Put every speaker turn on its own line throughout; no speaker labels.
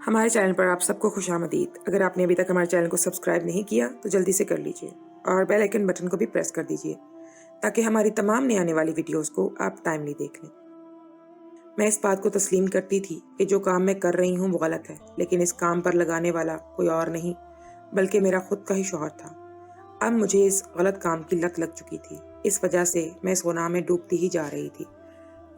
हमारे चैनल पर आप सबको खुशामदीद। अगर आपने अभी तक हमारे चैनल को सब्सक्राइब नहीं किया तो जल्दी से कर लीजिए और बेल आइकन बटन को भी प्रेस कर दीजिए ताकि हमारी तमाम नई आने वाली वीडियोस को आप टाइमली देख लें। मैं इस बात को तस्लीम करती थी कि जो काम मैं कर रही हूँ वो गलत है, लेकिन इस काम पर लगाने वाला कोई और नहीं बल्कि मेरा खुद का ही शौहर था। अब मुझे इस गलत काम की लत लग चुकी थी। इस वजह से मैं इस गुनाह में डूबती ही जा रही थी।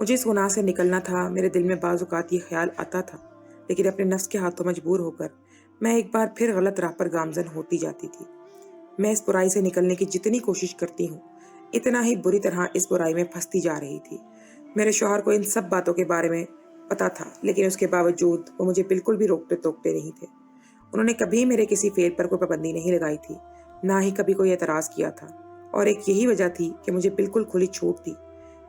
मुझे इस गुनाह से निकलना था। मेरे दिल में बाज़ औक़ात ये ख्याल आता था, लेकिन अपने नफ्स के हाथों मजबूर होकर मैं एक बार फिर गलत राह पर गामज़न होती जाती थी। मैं इस बुराई से निकलने की जितनी कोशिश करती हूँ, इतना ही बुरी तरह इस बुराई में फंसती जा रही थी। मेरे शौहर को इन सब बातों के बारे में पता था, लेकिन उसके बावजूद वो मुझे बिल्कुल भी रोकते टोकते नहीं थे। उन्होंने कभी मेरे किसी फेल पर कोई पाबंदी नहीं लगाई थी, ना ही कभी कोई एतराज़ किया था। और एक यही वजह थी कि मुझे बिल्कुल खुली छूट थी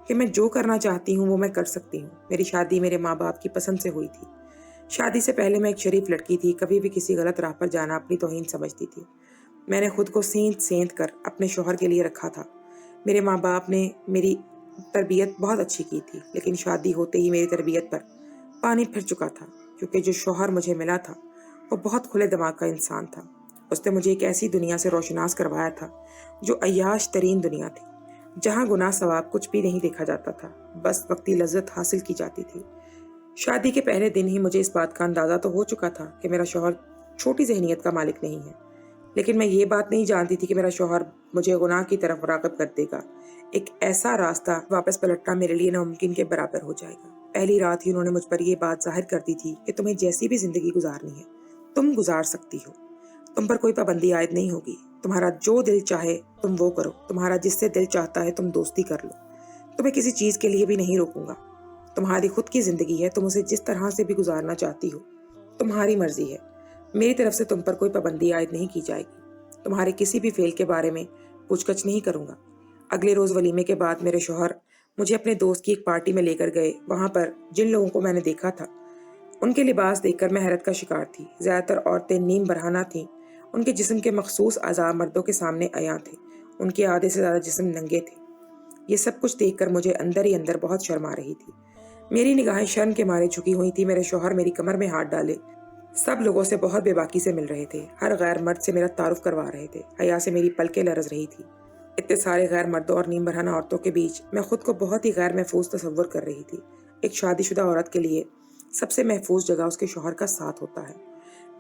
कि मैं जो करना चाहती हूँ वो मैं कर सकती हूँ। मेरी शादी मेरे माँ बाप की पसंद से हुई थी। शादी से पहले मैं एक शरीफ लड़की थी, कभी भी किसी गलत राह पर जाना अपनी तौहीन समझती थी। मैंने खुद को सेंध सेंध कर अपने शौहर के लिए रखा था। मेरे माँ बाप ने मेरी तरबियत बहुत अच्छी की थी, लेकिन शादी होते ही मेरी तरबियत पर पानी फिर चुका था, क्योंकि जो शौहर मुझे मिला था वो बहुत खुले दिमाग का इंसान था। उसने मुझे एक ऐसी दुनिया से रोशनास करवाया था जो अय्याश तरीन दुनिया थी, जहाँ गुनाह सवाब कुछ भी नहीं देखा जाता था, बस वक्ती लज्जत हासिल की जाती थी। शादी के पहले दिन ही मुझे इस बात का अंदाज़ा तो हो चुका था कि मेरा शौहर छोटी ज़हनियत का मालिक नहीं है, लेकिन मैं ये बात नहीं जानती थी कि मेरा शौहर मुझे गुनाह की तरफ राग़िब कर देगा। एक ऐसा रास्ता वापस पलटना मेरे लिए नामुमकिन के बराबर हो जाएगा। पहली रात ही उन्होंने मुझ पर यह बात ज़ाहिर कर दी थी कि तुम्हें जैसी भी ज़िंदगी गुजारनी है तुम गुजार सकती हो। तुम पर कोई पाबंदी आयद नहीं होगी। तुम्हारा जो दिल चाहे तुम वो करो। तुम्हारा जिससे दिल चाहता है तुम दोस्ती कर लो। तुम्हें किसी चीज़ के लिए भी नहीं रोकूंगा। तुम्हारी खुद की ज़िंदगी है, तुम उसे जिस तरह से भी गुजारना चाहती हो, तुम्हारी मर्जी है। मेरी तरफ से तुम पर कोई पाबंदी आयद नहीं की जाएगी। तुम्हारे किसी भी फेल के बारे में पूछगछ नहीं करूंगा। अगले रोज़ वलीमे के बाद मेरे शौहर मुझे अपने दोस्त की एक पार्टी में लेकर गए। वहाँ पर जिन लोगों को मैंने देखा था, उनके लिबास देखकर मैं हैरत का शिकार थी। ज़्यादातर औरतें नीम बरहाना थीं। उनके जिस्म के मखसूस अज़ा मर्दों के सामने अयां थे। उनके आधे से ज़्यादा जिस्म नंगे थे। ये सब कुछ देखकर मुझे अंदर ही अंदर बहुत शर्म आ रही थी। मेरी निगाहें शर्म के मारे झुकी हुई थी। मेरे शौहर मेरी कमर में हाथ डाले सब लोगों से बहुत बेबाकी से मिल रहे थे। हर गैर मर्द से मेरा तारुफ करवा रहे थे। हया से मेरी पलकें लरज रही थी। इतने सारे गैर मर्दों और नीम बरहाना औरतों के बीच मैं खुद को बहुत ही गैर महफूज तस्वुर कर रही थी। एक शादीशुदा औरत के लिए सबसे महफूज जगह उसके शौहर का साथ होता है,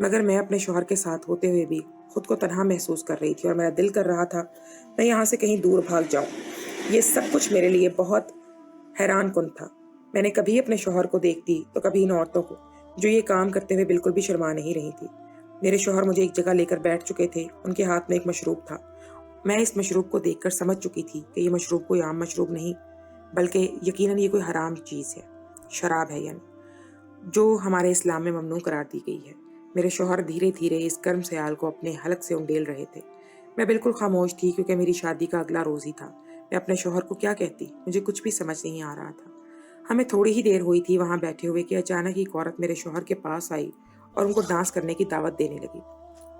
मगर मैं अपने शौहर के साथ होते हुए भी खुद को तन्हा महसूस कर रही थी और मेरा दिल कर रहा था मैं यहाँ से कहीं दूर भाग जाऊँ। ये सब कुछ मेरे लिए बहुत हैरान कुन था। मैंने कभी अपने शौहर को देखती तो कभी इन औरतों को, जो ये काम करते हुए बिल्कुल भी शर्मा नहीं रही थी। मेरे शौहर मुझे एक जगह लेकर बैठ चुके थे। उनके हाथ में एक मशरूब था। मैं इस मशरूब को देखकर समझ चुकी थी कि ये मशरूब कोई आम मशरूब नहीं, बल्कि यकीनन ये कोई हराम चीज़ है, शराब है, यानी जो हमारे इस्लाम में ममनू करार दी गई है। मेरे शौहर धीरे धीरे इस गर्म सयाल को अपने हलक से उंडेल रहे थे। मैं बिल्कुल खामोश थी, क्योंकि मेरी शादी का अगला रोज़ ही था। मैं अपने शौहर को क्या कहती, मुझे कुछ भी समझ नहीं आ रहा था। हमें थोड़ी ही देर हुई थी वहाँ बैठे हुए कि अचानक एक औरत मेरे शौहर के पास आई और उनको डांस करने की दावत देने लगी।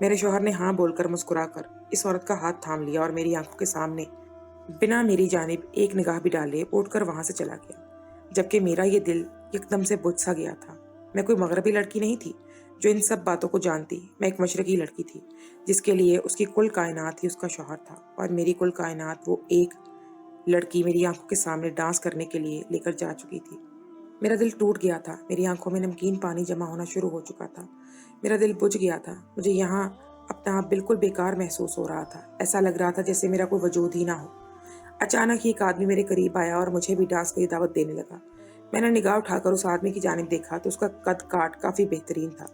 मेरे शौहर ने हाँ बोलकर मुस्कुराकर इस औरत का हाथ थाम लिया और मेरी आंखों के सामने बिना मेरी जानिब एक निगाह भी डाले उठकर वहाँ से चला गया, जबकि मेरा ये दिल एकदम से बुझ सा गया था। मैं कोई मगरबी लड़की नहीं थी जो इन सब बातों को जानती। मैं एक मशरकी लड़की थी जिसके लिए उसकी कुल कायनात ही उसका शौहर था, और मेरी कुल कायनात वो एक लड़की मेरी आंखों के सामने डांस करने के लिए लेकर जा चुकी थी। मेरा दिल टूट गया था। मेरी आंखों में नमकीन पानी जमा होना शुरू हो चुका था। मेरा दिल बुझ गया था। मुझे यहाँ अपना आप बिल्कुल बेकार महसूस हो रहा था। ऐसा लग रहा था जैसे मेरा कोई वजूद ही ना हो। अचानक ही एक आदमी मेरे करीब आया और मुझे भी डांस की दावत देने लगा। मैंने निगाह उठाकर उस आदमी की जानिब देखा तो उसका कद काट काफ़ी बेहतरीन था।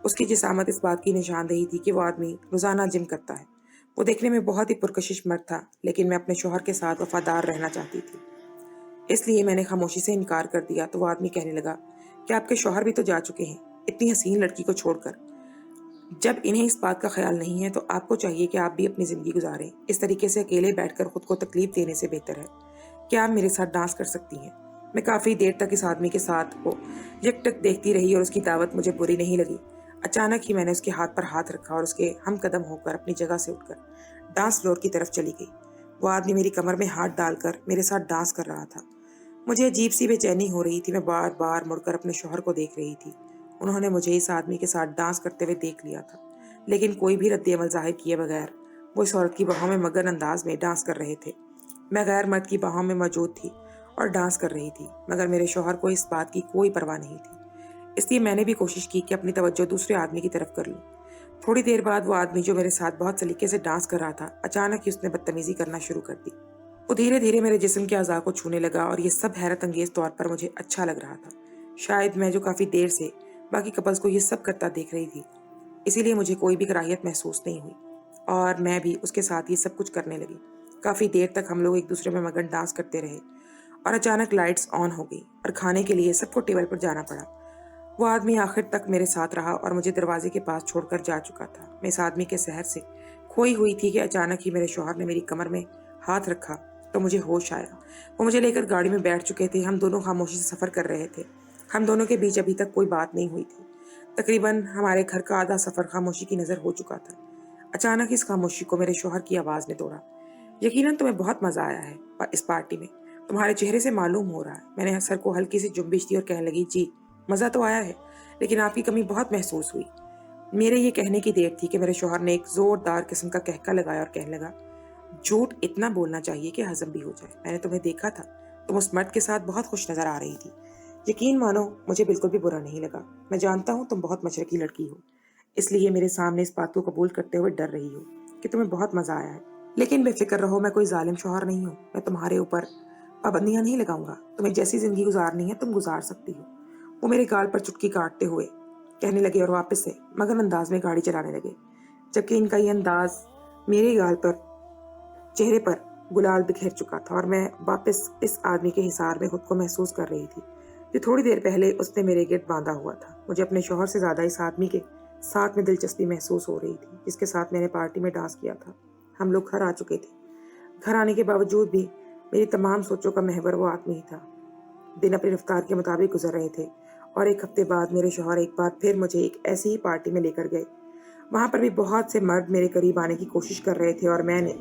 उसकी जिसामत इस बात की निशानदेही थी कि वो आदमी रोज़ाना जिम करता है। वो देखने में बहुत ही पुरकशिश मर्द था, लेकिन मैं अपने शौहर के साथ वफादार रहना चाहती थी, इसलिए मैंने खामोशी से इनकार कर दिया। तो वो आदमी कहने लगा कि आपके शौहर भी तो जा चुके हैं इतनी हसीन लड़की को छोड़कर। जब इन्हें इस बात का ख्याल नहीं है तो आपको चाहिए कि आप भी अपनी ज़िंदगी गुजारें। इस तरीके से अकेले बैठकर खुद को तकलीफ देने से बेहतर है कि आप मेरे साथ डांस कर सकती हैं। मैं काफ़ी देर तक इस आदमी के साथ को यकटक देखती रही और उसकी दावत मुझे बुरी नहीं लगी। अचानक ही मैंने उसके हाथ पर हाथ रखा और उसके हम कदम होकर अपनी जगह से उठकर डांस फ्लोर की तरफ चली गई। वो आदमी मेरी कमर में हाथ डालकर मेरे साथ डांस कर रहा था। मुझे अजीब सी बेचैनी हो रही थी। मैं बार बार मुड़कर अपने शौहर को देख रही थी انہوں نے مجھے اس آدمی کے ساتھ ڈانس کرتے ہوئے دیکھ لیا تھا، لیکن کوئی بھی رد عمل ظاہر کیے بغیر وہ اس عورت کی باہوں میں مگن انداز میں ڈانس کر رہے تھے۔ میں غیر مرد کی باہوں میں موجود تھی اور ڈانس کر رہی تھی، مگر میرے شوہر کو اس بات کی کوئی پرواہ نہیں تھی۔ اس لیے میں نے بھی کوشش کی کہ اپنی توجہ دوسرے آدمی کی طرف کر لوں۔ تھوڑی دیر بعد وہ آدمی جو میرے ساتھ بہت سلیقے سے ڈانس کر رہا تھا، اچانک ہی اس نے بدتمیزی کرنا شروع کر دی۔ وہ دھیرے دھیرے میرے جسم کے اعضاء کو چھونے لگا اور یہ سب حیرت انگیز طور پر مجھے اچھا لگ رہا تھا۔ شاید میں جو کافی دیر سے باقی کپلز کو یہ سب کرتا دیکھ رہی تھی، اسی لیے مجھے کوئی بھی کراہیت محسوس نہیں ہوئی اور میں بھی اس کے ساتھ یہ سب کچھ کرنے لگی۔ کافی دیر تک ہم لوگ ایک دوسرے میں مگن ڈانس کرتے رہے اور اچانک لائٹس آن ہو گئی اور کھانے کے لیے سب کو ٹیبل پر جانا پڑا۔ وہ آدمی آخر تک میرے ساتھ رہا اور مجھے دروازے کے پاس چھوڑ کر جا چکا تھا۔ میں اس آدمی کے سحر سے کھوئی ہوئی تھی کہ اچانک ہی میرے شوہر نے میری کمر میں ہاتھ رکھا تو مجھے ہوش آیا۔ وہ مجھے لے کر گاڑی میں بیٹھ چکے تھے۔ ہم دونوں خاموشی سے سفر کر رہے تھے۔ ہم دونوں کے بیچ ابھی تک کوئی بات نہیں ہوئی تھی۔ تقریباً ہمارے گھر کا آدھا سفر خاموشی کی نظر ہو چکا تھا۔ اچانک اس خاموشی کو میرے شوہر کی آواز نے توڑا۔ یقیناً تمہیں بہت مزہ آیا ہے اس پارٹی میں، تمہارے چہرے سے معلوم ہو رہا ہے۔ میں نے سر کو ہلکی سی جنبش دی اور کہنے لگی، جی مزہ تو آیا ہے، لیکن آپ کی کمی بہت محسوس ہوئی۔ میرے یہ کہنے کی دیر تھی کہ میرے شوہر نے ایک زوردار قسم کا کہکا لگایا اور کہنے لگا، جھوٹ اتنا بولنا چاہیے کہ ہضم بھی ہو جائے۔ میں نے تمہیں دیکھا تھا، تم اس مرد کے ساتھ بہت خوش نظر آ رہی تھی۔ یقین مانو مجھے بالکل بھی برا نہیں لگا۔ میں جانتا ہوں تم بہت مشرقی لڑکی ہو، اس لیے میرے سامنے اس بات کو قبول کرتے ہوئے ڈر رہی ہو کہ تمہیں بہت مزہ آیا ہے، لیکن بے فکر رہو، میں کوئی ظالم شوہر نہیں ہوں۔ میں تمہارے اوپر پابندیاں نہیں لگاؤں گا، تمہیں جیسی زندگی گزارنی ہے تم گزار سکتی ہو۔ وہ میرے گال پر چٹکی کاٹتے ہوئے کہنے لگے اور واپس سے مگن انداز میں گاڑی چلانے لگے، جبکہ ان کا یہ انداز میرے گال پر چہرے پر گلال بکھیر چکا تھا اور میں واپس اس آدمی کے حصار میں خود کو محسوس کر رہی تھی جو تھوڑی دیر پہلے اس نے میرے گرد باندھا ہوا تھا۔ مجھے اپنے شوہر سے زیادہ اس آدمی کے ساتھ میں دلچسپی محسوس ہو رہی تھی جس کے ساتھ میں نے پارٹی میں ڈانس کیا تھا۔ ہم لوگ گھر آ چکے تھے۔ گھر آنے کے باوجود بھی میری تمام سوچوں کا محور وہ آدمی ہی تھا۔ دن اپنی رفتار کے مطابق گزر رہے تھے اور ایک ہفتے بعد میرے شوہر ایک بار پھر مجھے ایک ایسی ہی پارٹی میں لے کر گئے۔ وہاں پر بھی بہت سے مرد میرے قریب آنے کی کوشش کر رہے تھے اور میں نے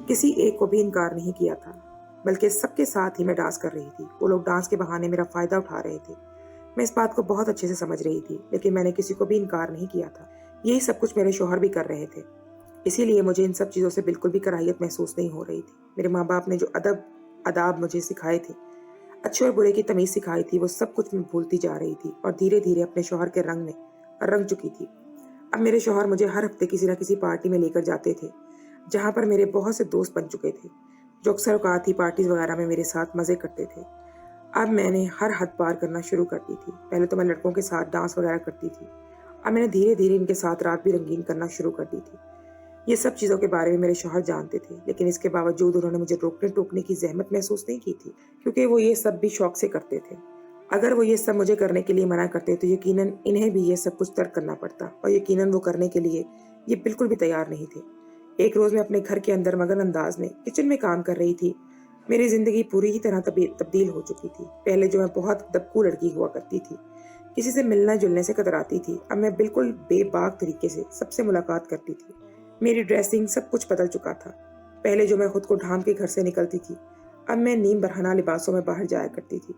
کسی ایک کو بھی انکار نہیں کیا تھا، بلکہ سب کے ساتھ ہی میں ڈانس کر رہی تھی۔ وہ لوگ ڈانس کے بہانے میرا فائدہ اٹھا رہے تھے۔ میں اس بات کو بہت اچھے سے سمجھ رہی تھی، لیکن میں نے کسی کو بھی انکار نہیں کیا تھا۔ یہی سب کچھ میرے شوہر بھی کر رہے تھے، اسی لیے مجھے ان سب چیزوں سے بالکل بھی کراہیت محسوس نہیں ہو رہی تھی۔ میرے ماں باپ نے جو آداب مجھے سکھائے تھے، اچھے اور برے کی تمیز سکھائی تھی، وہ سب کچھ میں بھولتی جا رہی تھی اور دھیرے دھیرے اپنے شوہر کے رنگ میں رنگ چکی تھی۔ اب میرے شوہر مجھے ہر ہفتے کسی نہ کسی پارٹی میں لے کر جاتے تھے جہاں پر میرے بہت سے دوست بن چکے تھے جو اکثر اوقات ہی پارٹیز وغیرہ میں میرے ساتھ مزے کرتے تھے۔ اب میں نے ہر حد پار کرنا شروع کر دی تھی۔ پہلے تو میں لڑکوں کے ساتھ ڈانس وغیرہ کرتی تھی، اب میں نے دھیرے دھیرے ان کے ساتھ رات بھی رنگین کرنا شروع کر دی تھی۔ یہ سب چیزوں کے بارے میں میرے شوہر جانتے تھے، لیکن اس کے باوجود انہوں نے مجھے روکنے ٹوکنے کی زحمت محسوس نہیں کی تھی، کیونکہ وہ یہ سب بھی شوق سے کرتے تھے۔ اگر وہ یہ سب مجھے کرنے کے لیے منع کرتے تو یقیناً انہیں بھی یہ سب کچھ ترک کرنا پڑتا، اور یقیناً وہ کرنے کے لیے یہ بالکل بھی تیار نہیں تھے۔ ایک روز میں اپنے گھر کے اندر مگن انداز میں کچن میں کام کر رہی تھی۔ میری زندگی پوری ہی طرح تبدیل ہو چکی تھی۔ پہلے جو میں بہت دبکو لڑکی ہوا کرتی تھی، کسی سے ملنا جلنے سے کتراتی تھی، اب میں بالکل بے باک طریقے سے سب سے ملاقات کرتی تھی۔ میری ڈریسنگ سب کچھ بدل چکا تھا۔ پہلے جو میں خود کو ڈھانپ کے گھر سے نکلتی تھی، اب میں نیم برہنہ لباسوں میں باہر جایا کرتی تھی۔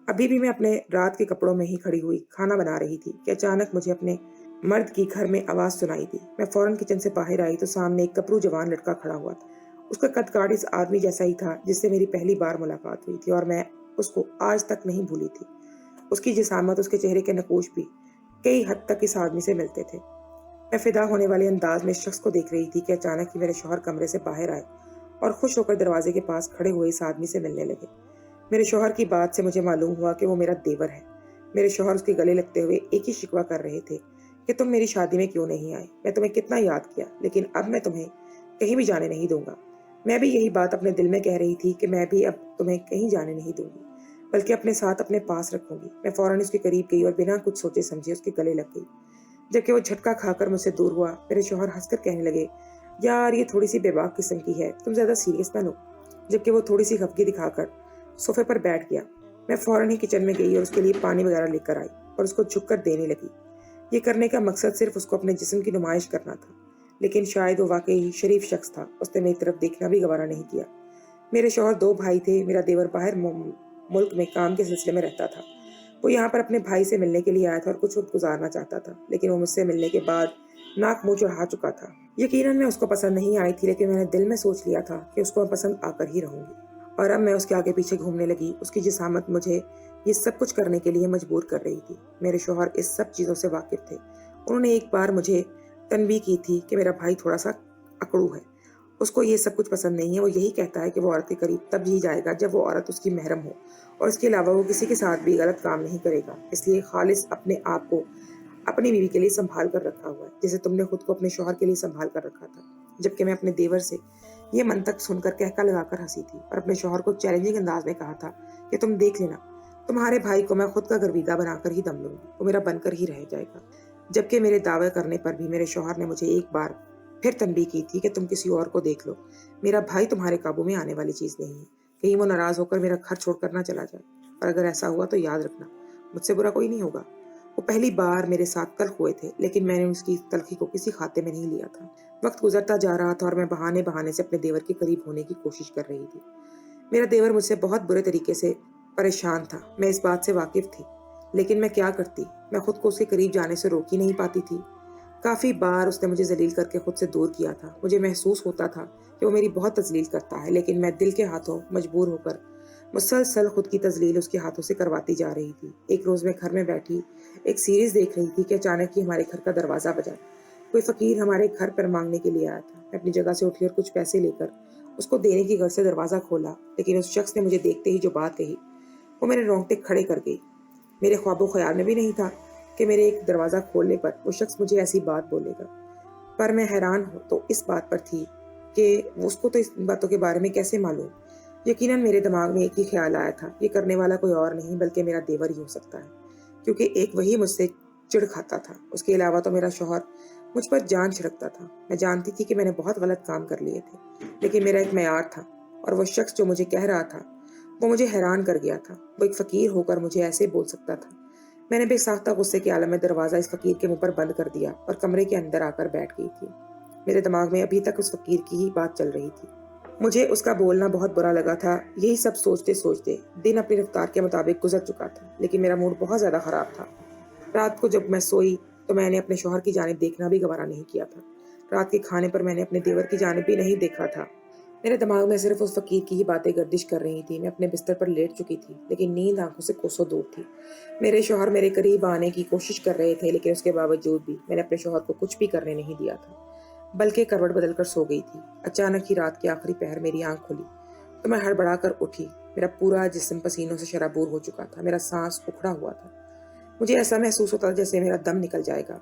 ابھی بھی میں اپنے رات کے کپڑوں میں ہی کھڑی ہوئی کھانا بنا رہی تھی کہ اچانک مجھے اپنے مرد کی گھر میں آواز سنائی دی۔ میں فوراً کچن سے باہر آئی تو سامنے ایک گبرو جوان لڑکا کھڑا ہوا تھا۔ اس کا قد کاٹ اس آدمی جیسا ہی تھا جس سے میری پہلی بار ملاقات ہوئی تھی، اور میں اس کو آج تک نہیں بھولی تھی۔ اس کی جسامت، اس کے چہرے کے نقوش بھی کئی حد تک اس آدمی سے ملتے تھے۔ میں فدا ہونے والے انداز میں اس شخص کو دیکھ رہی تھی کہ اچانک ہی میرے شوہر کمرے سے باہر آئے اور خوش ہو کر دروازے کے پاس کھڑے ہوئے اس آدمی سے ملنے لگے۔ میرے شوہر کی بات سے مجھے معلوم ہوا کہ وہ میرا دیور ہے۔ میرے شوہر اس کے گلے لگتے ہوئے ایک ہی شکوہ کر رہے تھے کہ تم میری شادی میں کیوں نہیں آئے؟ میں تمہیں کتنا یاد کیا، لیکن اب میں تمہیں کہیں بھی جانے نہیں دوں گا۔ میں بھی یہی بات اپنے دل میں کہہ رہی تھی کہ میں بھی اب تمہیں کہیں جانے نہیں دوں گی، بلکہ اپنے ساتھ اپنے پاس رکھوں گی۔ میں فوراً اس کے قریب گئی اور بنا کچھ سوچے سمجھے اس کے گلے لگ گئی۔ جبکہ وہ جھٹکا کھا کر مجھ سے دور ہوا، میرے شوہر ہنس کر کہنے لگے، یار یہ تھوڑی سی بے باک قسم کی ہے، تم زیادہ سیریس نہ لو۔ جبکہ وہ تھوڑی سی خفگی دکھا کر صوفے پر بیٹھ گیا۔ میں فوراً ہی کچن میں گئی اور اس کے لیے پانی وغیرہ لے کر آئی اور اس کو جھک کر دینے لگی۔ یہ کرنے کا مقصد صرف اس کو اپنے جسم کی نمائش کرنا تھا، لیکن شاید وہ واقعی شریف شخص تھا، اس نے میری طرف دیکھنا بھی گوارا نہیں کیا۔ میرے شوہر 2 بھائی تھے۔ میرا دیور باہر ملک میں کام کے سلسلے میں رہتا تھا۔ وہ यहाँ पर अपने भाई से मिलने के लिए आया था और कुछ वक्त गुजारना चाहता था, लेकिन वो मुझसे मिलने के बाद नाक मुंह चढ़ा चुका था। यकीनन मैं उसको पसंद नहीं आई थी, लेकिन मैंने दिल में सोच लिया था कि उसको मैं पसंद आकर ही रहूंगी। और अब मैं उसके आगे पीछे घूमने लगी। उसकी जिसामत मुझे ये सब कुछ करने के लिए मजबूर कर रही थी। मेरे शौहर इस सब चीज़ों से वाकिफ थे। उन्होंने एक बार मुझे तनबीह की थी कि मेरा भाई थोड़ा सा अकड़ू है, उसको ये सब कुछ पसंद नहीं है। वो यही कहता है कि वो औरत के करीब तब ही जाएगा जब वो औरत उसकी महरम हो, और इसके अलावा वो किसी के साथ भी गलत काम नहीं करेगा। इसलिए खालिस अपने आप को अपनी बीवी के लिए संभाल कर रखा हुआ है, जैसे तुमने खुद को अपने शौहर के लिए संभाल कर रखा था। जबकि मैं अपने देवर से ये मंतक सुनकर कहका लगाकर हंसी थी और अपने शौहर को चैलेंजिंग अंदाज में कहा था कि तुम देख लेना, तुम्हारे भाई को मैं खुद का गर्विदा बनाकर ही दम लूंगी, वो मेरा बनकर ही रह जाएगा। जबकि मेरे दावे करने पर भी मेरे शौहर ने मुझे एक बार फिर तंबीह की थी कि तुम किसी और को देख लो, मेरा भाई तुम्हारे काबू में आने वाली चीज़ नहीं है। कहीं वो नाराज़ होकर मेरा घर छोड़कर ना चला जाए, और अगर ऐसा हुआ तो याद रखना, मुझसे बुरा कोई नहीं होगा। वो पहली बार मेरे साथ तल्ख हुए थे, लेकिन मैंने उसकी तल्खी को किसी खाते में नहीं लिया था। वक्त गुजरता जा रहा था और मैं बहाने बहाने से अपने देवर के करीब होने की कोशिश कर रही थी। मेरा देवर मुझसे बहुत बुरे तरीके से परेशान था, मैं इस बात से वाकिफ थी, लेकिन मैं क्या करती। मैं खुद को उसके करीब जाने से रोक ही नहीं पाती थी। काफ़ी बार उसने मुझे जलील करके खुद से दूर किया था। मुझे महसूस होता था कि वो मेरी बहुत तजलील करता है, लेकिन मैं दिल के हाथों मजबूर होकर मुसलसल खुद की तजलील उसके हाथों से करवाती जा रही थी। एक रोज़ मैं घर में बैठी एक सीरीज़ देख रही थी कि अचानक ही हमारे घर का दरवाज़ा बजा। कोई फ़कीर हमारे घर पर मांगने के लिए आया था। मैं अपनी जगह से उठी और कुछ पैसे लेकर उसको देने की घर से दरवाज़ा खोला, लेकिन उस शख्स ने मुझे देखते ही जो बात कही वो मेरे रोंगटे खड़े कर गई। मेरे ख्वाबो ख्याल में भी नहीं था कि मेरे एक दरवाज़ा खोलने पर वो शख्स मुझे ऐसी बात बोलेगा। पर मैं हैरान हो तो इस बात पर थी कि उसको तो इस बातों के बारे में कैसे मालूम। यकीनन मेरे दिमाग में एक ही ख्याल आया था, ये करने वाला कोई और नहीं बल्कि मेरा देवर ही हो सकता है, क्योंकि एक वही मुझसे चिढ़ खाता था। उसके अलावा तो मेरा शौहर मुझ पर जान छिड़कता था। मैं जानती थी कि मैंने बहुत गलत काम कर लिए थे, लेकिन मेरा एक मेयार था, और वो शख्स जो मुझे कह रहा था वो मुझे हैरान कर गया था। वो एक फ़कीर होकर मुझे ऐसे बोल सकता था। मैंने बेसाख्ता गुस्से के आलम में दरवाज़ा इस फ़कीर के मुंह पर बंद कर दिया और कमरे के अंदर आकर बैठ गई थी। मेरे दिमाग में अभी तक उस फ़कीर की ही बात चल रही थी। मुझे उसका बोलना बहुत बुरा लगा था। यही सब सोचते सोचते दिन अपनी रफ्तार के मुताबिक गुजर चुका था, लेकिन मेरा मूड बहुत ज़्यादा ख़राब था। रात को जब मैं सोई तो मैंने अपने शौहर की जानिब देखना भी गवारा नहीं किया था। रात के खाने पर मैंने अपने देवर की जानिब भी नहीं देखा था। मेरे दिमाग में सिर्फ उस फ़कीर की ही बातें गर्दिश कर रही थी। मैं अपने बिस्तर पर लेट चुकी थी, लेकिन नींद आंखों से कोसों दूर थी। मेरे शौहर मेरे करीब आने की कोशिश कर रहे थे, लेकिन उसके बावजूद भी मैंने अपने शौहर को कुछ भी करने नहीं दिया था, बल्कि करवट बदल कर सो गई थी। अचानक ही रात के आखिरी पहर मेरी आंख खुली तो मैं हड़बड़ा कर उठी। मेरा पूरा जिस्म पसीनों से शराबूर हो चुका था। मेरा सांस उखड़ा हुआ था। मुझे ऐसा महसूस होता था जैसे मेरा दम निकल जाएगा।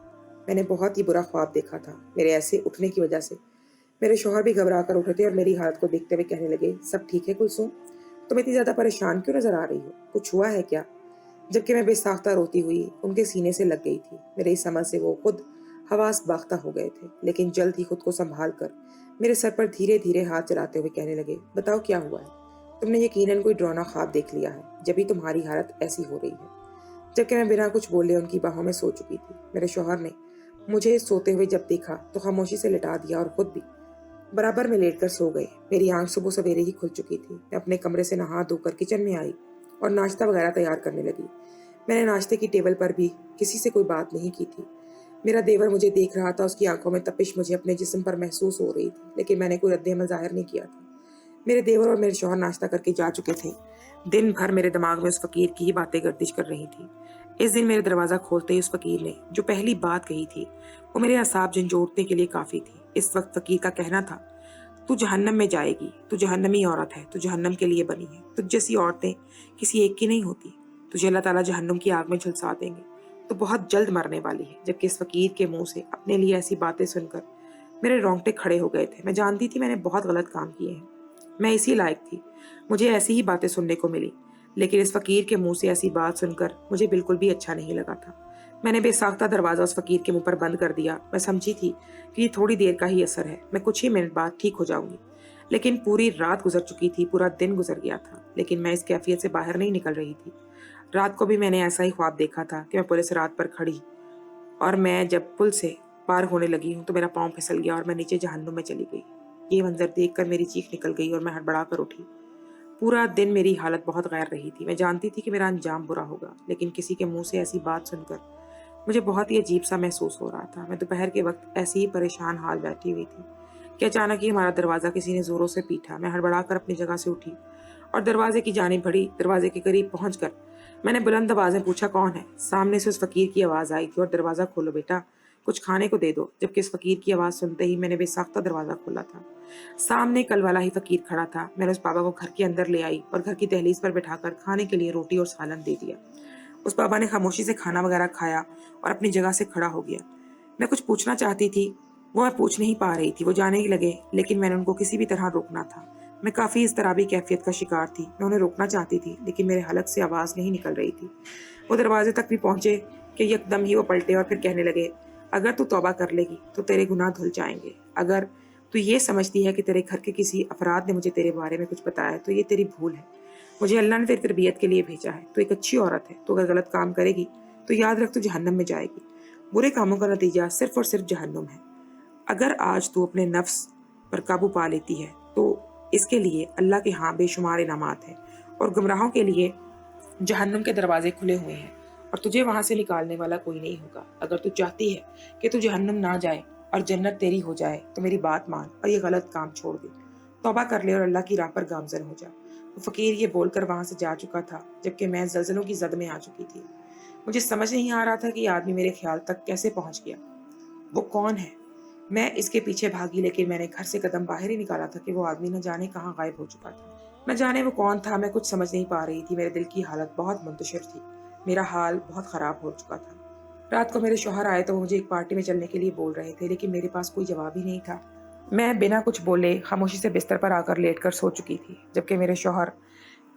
मैंने बहुत ही बुरा ख्वाब देखा था। मेरे ऐसे उठने की वजह से मेरे शौहर भी घबरा कर उठे थे और मेरी हालत को देखते हुए कहने लगे, सब ठीक है कुलसूम? तुम इतनी ज़्यादा परेशान क्यों नजर आ रही हो? कुछ हुआ है क्या? जबकि मैं बेसाख्ता रोती हुई उनके सीने से लग गई थी। मेरे इस समझ से वो खुद हवास बाख्ता हो गए थे, लेकिन जल्द ही खुद को संभाल कर मेरे सर पर धीरे धीरे हाथ चलाते हुए कहने लगे, बताओ क्या हुआ है? तुमने यकीनन कोई डरावना ख्वाब देख लिया है, जब भी तुम्हारी हालत ऐसी हो रही है। जबकि मैं बिना कुछ बोले उनकी बाहों में सो चुकी थी। मेरे शौहर ने मुझे सोते हुए जब देखा तो खामोशी से लिटा दिया और खुद भी बराबर में लेटकर सो गए। मेरी आंख सुबह सवेरे ही खुल चुकी थी। मैं अपने कमरे से नहा धोकर किचन में आई और नाश्ता वगैरह तैयार करने लगी। मैंने नाश्ते की टेबल पर भी किसी से कोई बात नहीं की थी। मेरा देवर मुझे देख रहा था। उसकी आंखों में तपिश मुझे अपने जिस्म पर महसूस हो रही थी, लेकिन मैंने कोई रद्द-ए-अमल ज़ाहिर नहीं किया था। मेरे देवर और मेरे शौहर नाश्ता करके जा चुके थे। दिन भर मेरे दिमाग में उस फ़कीर की ही बातें गर्दिश कर रही थी। इस दिन मेरे दरवाज़ा खोलते ही उस फ़कीर ने जो पहली बात कही थी वो मेरे असाब झंझोड़ने के लिए काफ़ी थी। इस वक्त फ़कीर का कहना था, तू जहन्नम में जाएगी, तू जहन्नमी औरत है, तू जहन्नम के लिए बनी है, तुझ जैसी औरतें किसी एक की नहीं होती, तुझे अल्लाह ताला जहन्नम की आग में झुलसा देंगे, तो बहुत जल्द मरने वाली है। जबकि इस फ़कीर के मुंह से अपने लिए ऐसी बातें सुनकर मेरे रोंगटे खड़े हो गए थे। मैं जानती थी मैंने बहुत गलत काम किए हैं, मैं इसी लायक थी, मुझे ऐसी ही बातें सुनने को मिली, लेकिन इस फ़कीर के मुंह से ऐसी बात सुनकर मुझे बिल्कुल भी अच्छा नहीं लगा था। मैंने बेसाख्ता दरवाज़ा उस फ़कीर के मुंह पर बंद कर दिया। मैं समझी थी कि ये थोड़ी देर का ही असर है, मैं कुछ ही मिनट बाद ठीक हो जाऊंगी। लेकिन पूरी रात गुजर चुकी थी, पूरा दिन गुजर गया था, लेकिन मैं इस कैफियत से बाहर नहीं निकल रही थी। रात को भी मैंने ऐसा ही ख्वाब देखा था कि मैं पुलिस रात पर खड़ी, और मैं जब पुल से पार होने लगी हूँ तो मेरा पाँव फिसल गया और मैं नीचे जहन्नुम में चली गई। ये मंजर देखकर मेरी चीख निकल गई और मैं हड़बड़ा कर उठी। पूरा दिन मेरी हालत बहुत गैर रही थी। मैं जानती थी कि मेरा अंजाम बुरा होगा, लेकिन किसी के मुंह से ऐसी बात सुनकर मुझे बहुत ही अजीब सा महसूस हो रहा था। मैं दोपहर के वक्त ऐसे ही परेशान हाल बैठी हुई थी कि अचानक ही हमारा दरवाज़ा किसी ने ज़ोरों से पीटा। मैं हड़बड़ाकर अपनी जगह से उठी और दरवाजे की जानिब बढ़ी। दरवाजे के करीब पहुंचकर मैंने बुलंद आवाज़ में पूछा, कौन है? सामने से उस फकीर की आवाज़ आई थी, और दरवाज़ा खोलो बेटा, कुछ खाने को दे दो। जबकि उस फकीर की आवाज़ सुनते ही मैंने बेसाख्ता दरवाज़ा खोला था। सामने कल वाला ही फकीर खड़ा था। मैंने उस बाबा को घर के अंदर ले आई और घर की दहलीज पर बिठाकर खाने के लिए रोटी और सालन दे दिया। उस बाबा ने खामोशी से खाना वगैरह खाया और अपनी जगह से खड़ा हो गया। मैं कुछ पूछना चाहती थी, वो मैं पूछ नहीं पा रही थी। वो जाने ही लगे, लेकिन मैंने उनको किसी भी तरह रोकना था। मैं काफ़ी इज़्तिराबी कैफियत का शिकार थी। मैं उन्हें रोकना चाहती थी, लेकिन मेरे हलक से आवाज़ नहीं निकल रही थी। वो दरवाजे तक भी पहुंचे कि यकदम ही वो पलटे और फिर कहने लगे, अगर तू तौबा कर लेगी तो तेरे गुनाह धुल जाएंगे। अगर तू ये समझती है कि तेरे घर के किसी अफराद ने मुझे तेरे बारे में कुछ बताया तो ये तेरी भूल है। मुझे अल्लाह ने तेरी तरबियत के लिए भेजा है। तू एक अच्छी औरत है। तो अगर गलत काम करेगी तो याद रख, तू जहन्नम में जाएगी। बुरे कामों का नतीजा सिर्फ और सिर्फ जहन्नुम है। अगर आज तू अपने नफ्स पर काबू पा लेती है तो इसके लिए अल्लाह के यहाँ बेशुमार इनामात हैं, और गुमराहों के लिए जहन्नुम के दरवाजे खुले हुए हैं, और तुझे वहां से निकालने वाला कोई नहीं होगा। अगर तू चाहती है कि तू जहन्नुम ना जाए और जन्नत तेरी हो जाए तो मेरी बात मान और ये गलत काम छोड़ दे। तौबा कर ले और अल्लाह की राह पर गामजन हो जा। वो फकीर ये बोलकर वहां से जा चुका था, जबकि मैं जल्जलों की जद में आ चुकी थी। मुझे समझ नहीं आ रहा था कि ये आदमी मेरे ख्याल तक कैसे पहुंच गया। वो कौन है? मैं इसके पीछे भागी, लेकिन मैंने घर से कदम बाहर ही निकाला था कि वो आदमी न जाने कहाँ गायब हो चुका था। न जाने वो कौन था। मैं कुछ समझ नहीं पा रही थी। मेरे दिल की हालत बहुत मुंतशिर थी। मेरा हाल बहुत ख़राब हो चुका था। रात को मेरे शौहर आए तो वो मुझे एक पार्टी में चलने के लिए बोल रहे थे, लेकिन मेरे पास कोई जवाब ही नहीं था। मैं बिना कुछ बोले खामोशी से बिस्तर पर आकर लेटकर सो चुकी थी, जबकि मेरे शौहर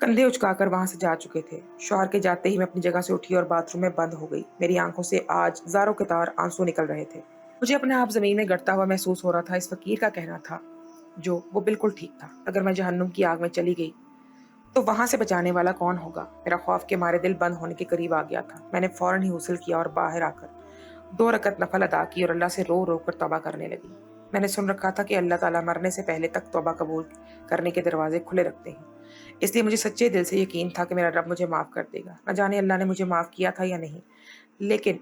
कंधे उचकाकर वहां से जा चुके थे। शौहर के जाते ही मैं अपनी जगह से उठी और बाथरूम में बंद हो गई। मेरी आंखों से आज हज़ारों के तार आंसू निकल रहे थे। मुझे अपने आप जमीन में गड़ता हुआ महसूस हो रहा था। इस फकीर का कहना था जो वो बिल्कुल ठीक था। अगर मैं जहन्नुम की आग में चली गई तो वहां से बचाने वाला कौन होगा? मेरा खौफ के मारे दिल बंद होने के करीब आ गया था। मैंने फौरन ही गुस्ल किया और बाहर आकर 2 रकत नफल अदा की और अल्लाह से रो रो कर तौबा करने लगी। मैंने सुन रखा था कि अल्लाह ताला मरने से पहले तक तौबा कबूल करने के दरवाजे खुले रखते हैं, इसलिए मुझे सच्चे दिल से यकीन था कि मेरा रब मुझे माफ़ कर देगा। न जाने अल्लाह ने मुझे माफ़ किया था या नहीं, लेकिन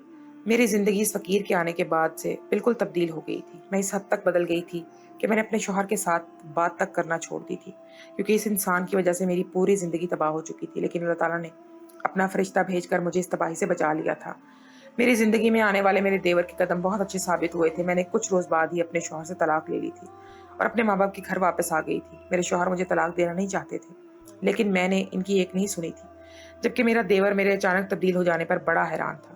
मेरी ज़िंदगी इस फ़कीर के आने के बाद से बिल्कुल तब्दील हो गई थी। मैं इस हद तक बदल गई थी कि मैंने अपने शौहर के साथ बात तक करना छोड़ दी थी, क्योंकि इस इंसान की वजह से मेरी पूरी ज़िंदगी तबाह हो चुकी थी। लेकिन अल्लाह ताला ने अपना फरिश्ता भेजकर मुझे इस तबाही से बचा लिया था। मेरी ज़िंदगी में आने वाले मेरे देवर के कदम बहुत अच्छे साबित हुए थे। मैंने कुछ रोज़ बाद ही अपने शौहर से तलाक ले ली थी और अपने माँ बाप के घर वापस आ गई थी। मेरे शौहर मुझे तलाक देना नहीं चाहते थे, लेकिन मैंने इनकी एक नहीं सुनी थी। जबकि मेरा देवर मेरे अचानक तब्दील हो जाने पर बड़ा हैरान था।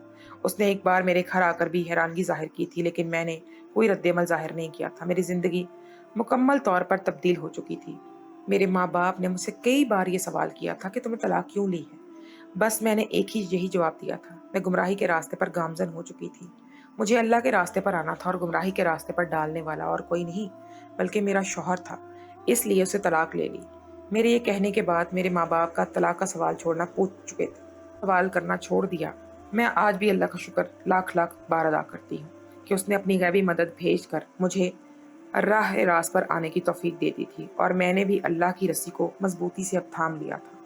उसने एक बार मेरे घर आकर भी हैरानगी जाहिर की थी, लेकिन मैंने कोई रद्देमल जाहिर नहीं किया था। मेरी ज़िंदगी मुकम्मल तौर पर तब्दील हो चुकी थी। मेरे माँ बाप ने मुझसे कई बार ये सवाल किया था कि तुमने तलाक क्यों ली है। बस मैंने एक ही यही जवाब दिया था। मैं गुमराही के रास्ते पर गामजन हो चुकी थी। मुझे अल्लाह के रास्ते पर आना था और गुमराही के रास्ते पर डालने वाला और कोई नहीं बल्कि मेरा शौहर था, इसलिए उसे तलाक ले ली। मेरे ये कहने के बाद मेरे माँ बाप का तलाक का सवाल छोड़ना पूछ चुके थे, सवाल करना छोड़ दिया। मैं आज भी अल्लाह का शुक्र लाख लाख बार अदा करती हूँ कि उसने अपनी गैबी मदद भेज कर मुझे राह रास पर आने की तौफीक दे दी थी, और मैंने भी अल्लाह की रस्सी को मजबूती से अब थाम लिया था।